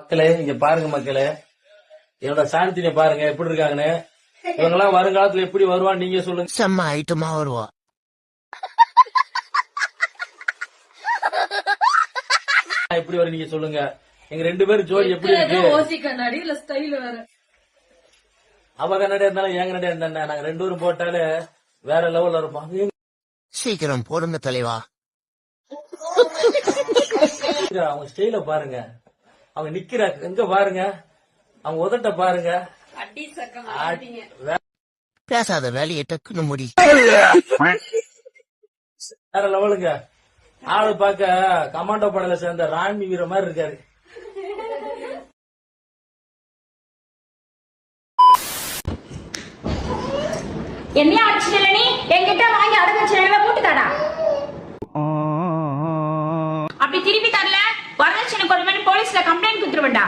மக்களே இங்க பாருங்க மக்களே, என்னோட சாந்தினிய பாருங்க எப்படி இருக்காங்கன்னு. இவங்க எல்லாம் வருங்காலத்துல எப்படி வருவான்னு நீங்க சொல்லுங்க. செம்ம ஐட்டமா வருவா. எப்படி வரும் நீங்க சொல்லுங்க. எங்க 2 பேரும் ஜோடி எப்படி இருக்கு? ஓசி கண்ணாடி இல்ல ஸ்டைல் வேற. அவ கண்ணாடியா இருந்தாலும் என் கண்ணாடியா இருந்தா நாங்க 2 பேரும் போட்டாலே வேற லெவல்ல இருப்போம். சீக்கிரம் போடுங்க தலைவா. அவங்க ஸ்டைல பாருங்க, அவங்க நிக்கிற எங்க பாருங்க, அவங்க உதட்ட பாருங்க. பேசாத வேலையை டக்குன்னு முடி. வேற லெவலுங்க. ஆளு பாக்க கமாண்டோ படல சேர்ந்த ராணி வீர மாதிரி இருக்காரு. என்ன ஆச்சு நீ என்கிட்ட வாங்கி அடங்கச்சில போட்டுதாடா. அப்படி திருப்பி தரல வரதட்சணை கொடுமைன்னு போலீஸ்ல கம்ப்ளைண்ட் கொடுத்துருவேன்டா.